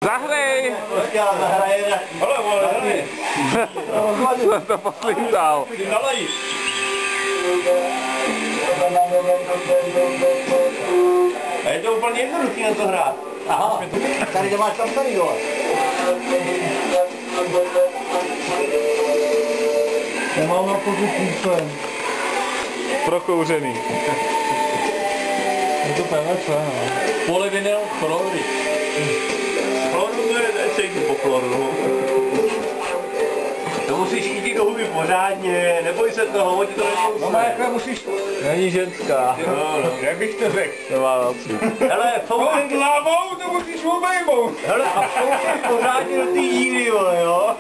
Zahrej! Já zahraje. Jsem to poslítal. A je to úplně jednoduchý na to hrát. Aha. Tady to máš tam tady dole. Nemám na pozici člen. Prokouřený. Je to PVC, no. Polyvinyl chlory. Chloru to je cejku po chloru. To musíš chytit do huby pořádně, neboj se toho, ti to nekousne. No má jakhle musíš... Není ženská. Jo, no, jak bych to řekl. Nemá noci. Hele, foukej... No, hlavou to musíš obejmout. Hele, a foukej pořádně do té díry, vole, jo?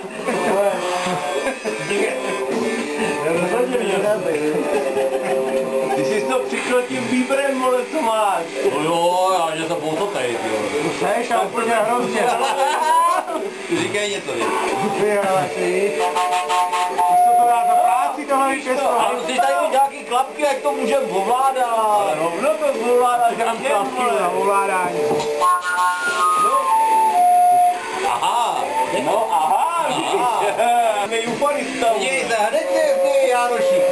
Ty jsi to přikryl tím výbrem, vole, co máš. No jo, já že to poutotej, ty vole. Seš a úplně hrozně. Ty říkej něco, jo. Ty hele, ty. Už to dá za práci, tohle vypěstovat. Ale musíš tady mít nějaký klapky, jak to můžem ovládat. Ale rovno to ovládat, že mám klapky na ovládání. Aha. No, aha, vidíš. Mej uparista. Vidíte, hnedně, ty Jánoši.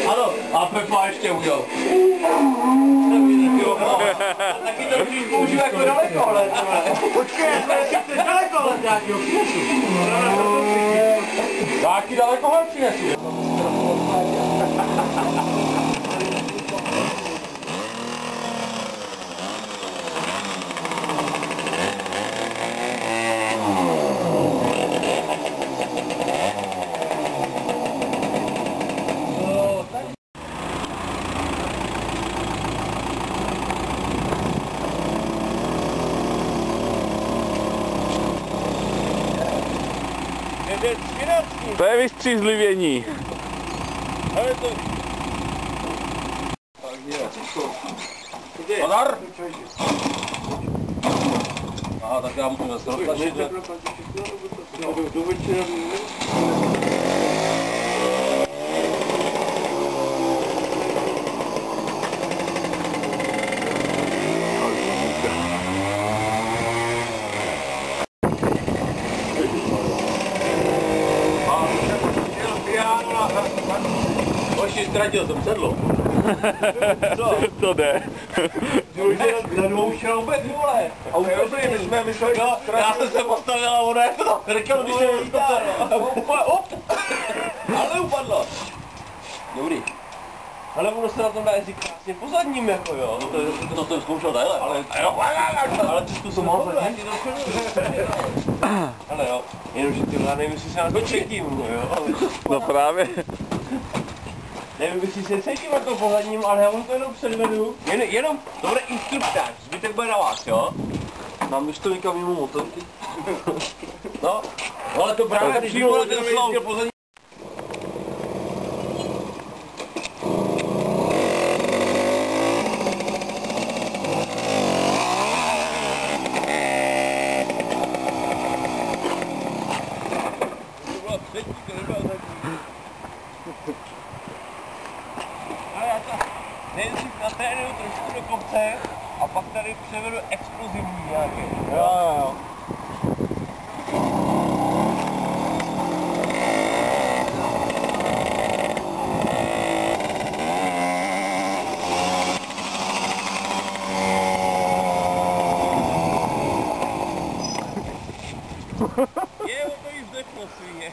Ano, a Pepa ještě udělal. Taky to musíš použít jako dalekohled. Počkej, jestli chceš dalekohled nějakýho přinesu. Taky dalekohled přinesu. To je vystřízlivění. Pozor! Aha, tak já musím zase roztačit. Hoši, ztratil jsem sedlo. To jde. Na dvou šroubech, vole. A už dobrý, my jsme mysleli, já jsem se postavil a ono je to rkalo, když se vítá. Ale upadlo. Dobrý. Ale ono se na tom dá jezdit krásně po zadním, jako jo. To jsem zkoušel takhle, ale ty zkus to mohl zadním. Ale jo, jenomže tyhle nevím, jestli se na to cítím, jo. No právě. Nevím, jestli se cítím na to pohledním, ale já vám to jenom předvedu. Jenom, to bude instruktář, zbytek bude na vás, jo? Mám už to někam mimo motorky. No, ale to právě, když vyvolá ten sloup. Nejdřív natrénuju trošku do kopce a pak tady převedu explozivní nějaký. Jo. Je, to jí zdechlo svině.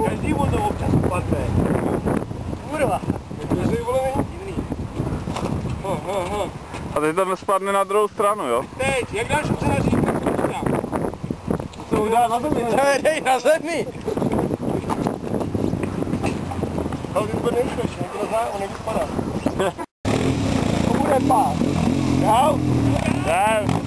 Každý mu to občas upadne. Kurva. A teď to nespadne na druhou stranu, jo? Teď, jak dáš přerazí, tak to dám. To udá na zemi. Dej na zemi. Ale ty to nešleš, to nezná, on nevypadá. To bude pás. Čau. Tak.